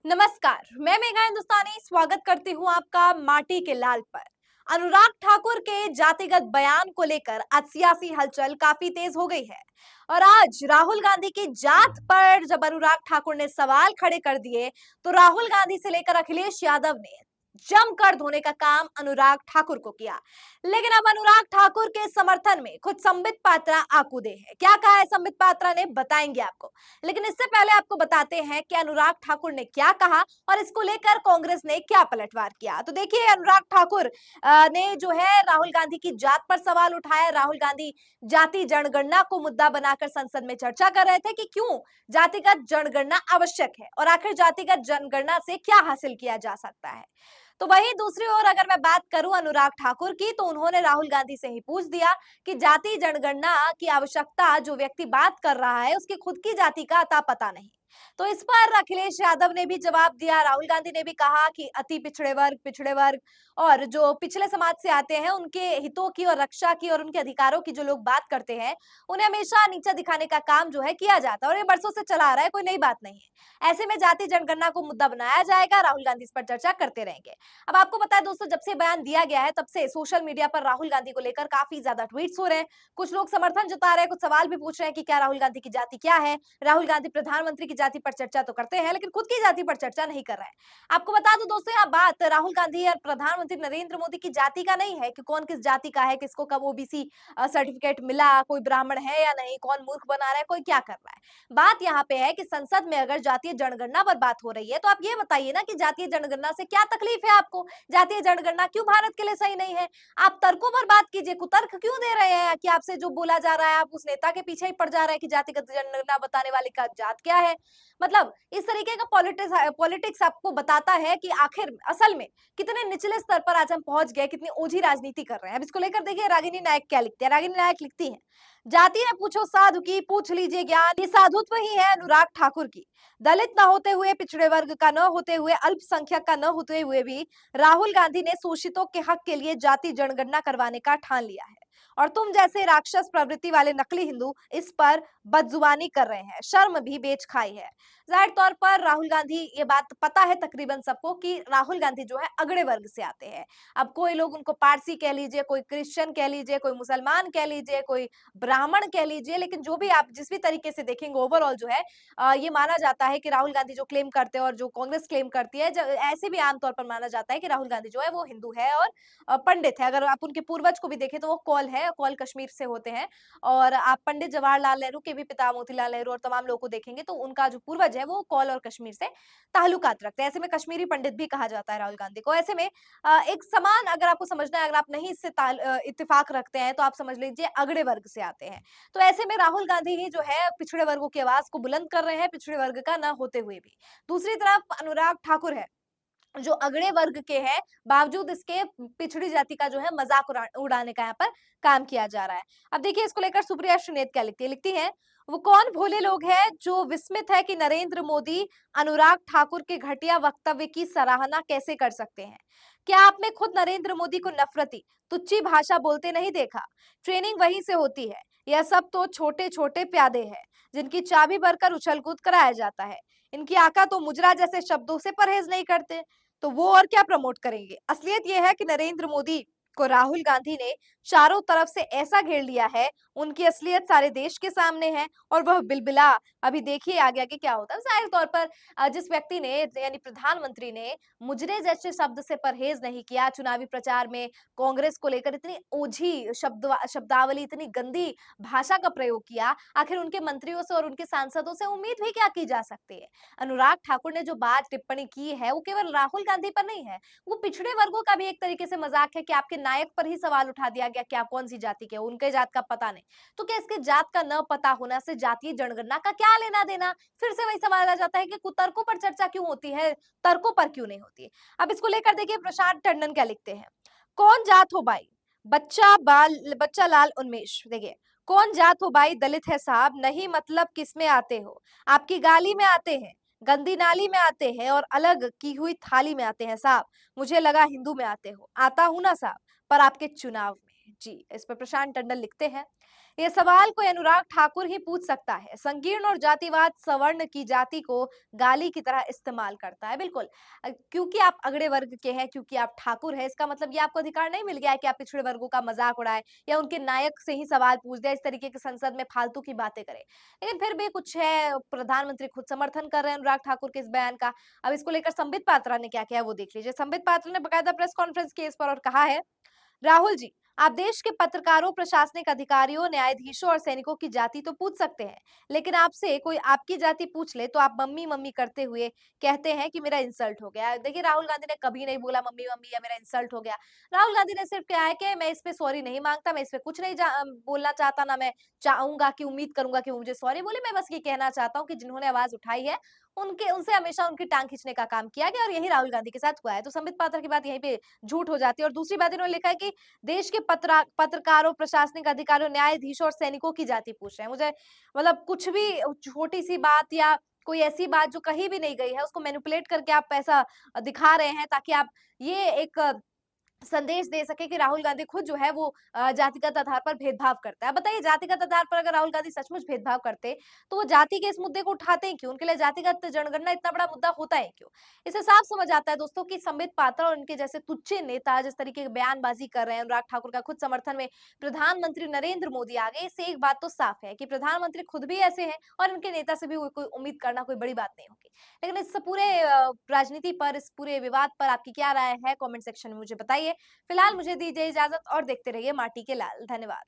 नमस्कार, मैं मेघा हिंदुस्तानी स्वागत करती हूँ आपका माटी के लाल पर। अनुराग ठाकुर के जातिगत बयान को लेकर आज सियासी हलचल काफी तेज हो गई है और आज राहुल गांधी की जात पर जब अनुराग ठाकुर ने सवाल खड़े कर दिए तो राहुल गांधी से लेकर अखिलेश यादव ने जमकर धोने का काम अनुराग ठाकुर को किया। लेकिन अब अनुराग ठाकुर के समर्थन में खुद संबित पात्रा आकूदे हैं। क्या कहा है संबित पात्रा ने, बताएंगे आपको। लेकिन इससे पहले आपको बताते हैं कि अनुराग ठाकुर ने क्या कहा और इसको लेकर कांग्रेस ने क्या पलटवार किया। तो देखिए, अनुराग ठाकुर ने जो है राहुल गांधी की जात पर सवाल उठाया। राहुल गांधी जाति जनगणना को मुद्दा बनाकर संसद में चर्चा कर रहे थे कि क्यों जातिगत जनगणना आवश्यक है और आखिर जातिगत जनगणना से क्या हासिल किया जा सकता है। तो वहीं दूसरी ओर अगर मैं बात करूं अनुराग ठाकुर की, तो उन्होंने राहुल गांधी से ही पूछ दिया कि जाति जनगणना की आवश्यकता जो व्यक्ति बात कर रहा है उसकी खुद की जाति का अता पता नहीं। तो इस पर अखिलेश यादव ने भी जवाब दिया। राहुल गांधी ने भी कहा कि अति पिछड़े वर्ग और जो पिछले समाज से आते हैं उनके हितों की और रक्षा की और उनके अधिकारों की जो लोग बात करते हैं उन्हें हमेशा नीचा दिखाने का काम जो है किया जाता है और ये बरसों से चला आ रहा है, कोई नई बात नहीं है। ऐसे में जाति जनगणना को मुद्दा बनाया जाएगा, राहुल गांधी इस पर चर्चा करते रहेंगे। अब आपको पता है दोस्तों, जब से बयान दिया गया है तब से सोशल मीडिया पर राहुल गांधी को लेकर काफी ज्यादा ट्वीट्स हो रहे हैं। कुछ लोग समर्थन जता रहे हैं, कुछ सवाल भी पूछ रहे हैं कि क्या राहुल गांधी की जाति क्या है। राहुल गांधी प्रधानमंत्री की जाति पर चर्चा तो करते हैं लेकिन खुद की जाति पर चर्चा नहीं कर रहे हैं। आपको बता दूं दोस्तों, यहाँ बात राहुल गांधी और प्रधानमंत्री नरेंद्र मोदी की जाति का नहीं है कि कौन किस जाति का है, किसको कब ओबीसी सर्टिफिकेट मिला, कोई ब्राह्मण है या नहीं, कौन मूर्ख बना रहा है, कोई क्या कर रहा है। बात यहाँ पे है कि संसद में अगर जातीय जनगणना पर बात हो रही है तो आप ये बताइए ना कि जातीय जनगणना से क्या तकलीफ है आपको, जातीय जनगणना क्यों भारत के लिए सही नहीं है। आप तर्कों पर बात कीजिए, कुतर्क क्यों दे रहे हैं कि आपसे जो बोला जा रहा है आप उस नेता के पीछे ही पड़ जा रहे हैं कि जातिगत जनगणना बताने वाले का जात क्या है। मतलब इस तरीके का पॉलिटिक्स आपको बताता है कि आखिर असल में कितने निचले स्तर पर आज हम पहुंच गए, कितनी ओझी राजनीति कर रहे हैं। अब इसको लेकर देखिए रागिनी नायक क्या लिखते हैं। रागिनी नायक लिखती हैं, जाति ने पूछो साधु की, पूछ लीजिए ज्ञान। ये साधुत्व ही है अनुराग ठाकुर की। दलित न होते हुए, पिछड़े वर्ग का न होते हुए, अल्पसंख्यक का न होते हुए भी राहुल गांधी ने शोषितों के हक के लिए जाति जनगणना करवाने का ठान लिया है और तुम जैसे राक्षस प्रवृत्ति वाले नकली हिंदू इस पर बदजुबानी कर रहे हैं। शर्म भी बेच खाई है। जाहिर तौर पर राहुल गांधी, ये बात पता है तकरीबन सबको कि राहुल गांधी जो है अगड़े वर्ग से आते हैं। अब कोई लोग उनको पारसी कह लीजिए, कोई क्रिश्चियन कह लीजिए, कोई मुसलमान कह लीजिए, कोई ब्राह्मण कह लीजिए, लेकिन जो भी आप जिस भी तरीके से देखेंगे ओवरऑल जो है ये माना जाता है कि राहुल गांधी जो क्लेम करते हैं और जो कांग्रेस क्लेम करती है, ऐसे भी आमतौर पर माना जाता है कि राहुल गांधी जो है वो हिंदू है और पंडित है। अगर आप उनके पूर्वज को भी देखें तो वो कौल है, कौल कश्मीर से होते हैं। और आप पंडित जवाहरलाल नेहरू के भी पिता मोतीलाल नेहरू और तमाम लोगों को देखेंगे तो उनका जो पूर्वज है वो कौल और कश्मीर से ताल्लुकात रखते हैं। ऐसे में कश्मीरी पंडित भी कहा जाता है राहुल गांधी को। ऐसे में एक समान अगर आपको समझना है, अगर आप नहीं इससे इत्तेफाक रखते हैं तो आप समझ लीजिए अगड़े वर्ग से आते हैं। तो ऐसे में राहुल गांधी ही जो है पिछड़े वर्गों की आवाज को बुलंद कर रहे हैं, पिछड़े वर्ग का ना होते हुए भी। दूसरी तरफ अनुराग ठाकुर है जो अगड़े वर्ग के हैं, बावजूद इसके पिछड़ी जाति का जो है मजाक उड़ाने का यहाँ पर काम किया जा रहा है। अब देखिए इसको लेकर सुप्रिया श्रीनेत क्या लिखती है, लिखती है, वो कौन भोले लोग हैं जो विस्मित है कि नरेंद्र मोदी अनुराग ठाकुर के घटिया वक्तव्य की सराहना कैसे कर सकते हैं। क्या आपने खुद नरेंद्र मोदी को नफरती, तुच्ची भाषा बोलते नहीं देखा। ट्रेनिंग वहीं से होती है। यह सब तो छोटे छोटे प्यादे हैं जिनकी चाबी भरकर उछल कूद कराया जाता है। इनकी आका तो मुजरा जैसे शब्दों से परहेज नहीं करते, तो वो और क्या प्रमोट करेंगे। असलियत यह है कि नरेंद्र मोदी को राहुल गांधी ने चारों तरफ से ऐसा घेर लिया है, उनकी असलियत सारे देश के सामने है और वह बिलबिला। अभी देखिए आगे आगे क्या होता है। जाहिर तौर पर जिस व्यक्ति ने यानी प्रधानमंत्री ने मुजरे जैसे शब्द से परहेज नहीं किया चुनावी प्रचार में, कांग्रेस को लेकर इतनी ओझी शब्दावली, इतनी गंदी भाषा का प्रयोग किया, आखिर उनके मंत्रियों से और उनके सांसदों से उम्मीद भी क्या की जा सकती है। अनुराग ठाकुर ने जो बात टिप्पणी की है वो केवल राहुल गांधी पर नहीं है, वो पिछड़े वर्गों का भी एक तरीके से मजाक है कि आपके नायक पर ही सवाल उठा दिया गया कि आप कौन सी जाति के हो, उनके जात का पता नहीं। तो क्या इसके जात का न पता होना से जातीय जनगणना का क्या लेना देना। फिर से वही सवाल आ जाता है कि कुतर्कों पर चर्चा क्यों होती है, तर्कों पर क्यों नहीं होती। अब इसको लेकर देखिए प्रशांत टंडन क्या लिखते हैं, कौन जात हो भाई, बच्चा लाल उन्मेष। देखिए, कौन जात हो भाई, दलित है साहब, नहीं मतलब किस में आते हो। आपकी गाली में आते हैं, गंदी नाली में आते हैं और अलग की हुई थाली में आते हैं साहब। मुझे लगा हिंदू में आते हो, आता हूं ना साहब, पर आपके चुनाव में। जी, इस पर प्रशांत टंडन लिखते हैं, ये सवाल कोई अनुराग ठाकुर ही पूछ सकता है। संकीर्ण और जातिवाद सवर्ण की जाति को गाली की तरह इस्तेमाल करता है। बिल्कुल, क्योंकि आप अगड़े वर्ग के हैं, क्योंकि आप ठाकुर हैं, इसका मतलब ये आपको अधिकार नहीं मिल गया है कि आप पिछड़े वर्गों का मजाक उड़ाएं या उनके नायक से ही सवाल पूछ दें, इस तरीके के संसद में फालतू की बातें करें। लेकिन फिर भी कुछ है, प्रधानमंत्री खुद समर्थन कर रहे हैं अनुराग ठाकुर के इस बयान का। अब इसको लेकर संबित पात्रा ने क्या किया है वो देख लीजिए। संबित पात्रा ने बकायदा प्रेस कॉन्फ्रेंस की इस पर और कहा है, राहुल जी, आप देश के पत्रकारों, प्रशासनिक अधिकारियों, न्यायाधीशों और सैनिकों की जाति तो पूछ सकते हैं, लेकिन आपसे कोई आपकी जाति पूछ ले तो आप मम्मी मम्मी करते हुए कहते हैं कि मेरा इंसल्ट हो गया। देखिए, राहुल गांधी ने कभी नहीं बोला मम्मी मम्मी या मेरा इंसल्ट हो गया। राहुल गांधी ने सिर्फ क्या है कि मैं इस पे सॉरी नहीं मांगता, मैं इस पे कुछ नहीं बोलना चाहता, ना मैं चाहूंगा कि उम्मीद करूंगा कि वो मुझे सॉरी बोले। मैं बस ये कहना चाहता हूँ कि जिन्होंने आवाज उठाई है उनके उनसे हमेशा उनकी टांग खींचने का काम किया गया और यही राहुल गांधी के साथ हुआ है। तो संबित पात्रा की बात यहीं पे झूठ हो जाती है। और दूसरी बात इन्होंने लिखा है कि देश के पत्रकारों, प्रशासनिक अधिकारियों, न्यायाधीशों और सैनिकों की जाति पूछ रहे हैं। मुझे मतलब कुछ भी छोटी-सी बात या कोई ऐसी बात जो कही भी नहीं गई है, उसको मैनिपुलेट करके आप ऐसा दिखा रहे हैं ताकि आप ये एक संदेश दे सके कि राहुल गांधी खुद जो है वो जातिगत आधार पर भेदभाव करता है। बताइए, जातिगत आधार पर अगर राहुल गांधी सचमुच भेदभाव करते, तो वो जाति के इस मुद्दे को उठाते हैं क्यों? उनके लिए जातिगत जनगणना इतना बड़ा मुद्दा होता है क्यों? इससे साफ समझ आता है दोस्तों कि संबित पात्रा और उनके जैसे तुच्छ नेता जिस तरीके की बयानबाजी कर रहे हैं, अनुराग ठाकुर का खुद समर्थन में प्रधानमंत्री नरेंद्र मोदी आ गए, इससे एक बात तो साफ है कि प्रधानमंत्री खुद भी ऐसे हैं और इनके नेता से भी कोई उम्मीद करना कोई बड़ी बात नहीं होगी। लेकिन इस पूरे राजनीति पर, इस पूरे विवाद पर आपकी क्या राय है? कमेंट सेक्शन में मुझे बताइए। फिलहाल मुझे दीजिए इजाजत और देखते रहिए माटी के लाल। धन्यवाद।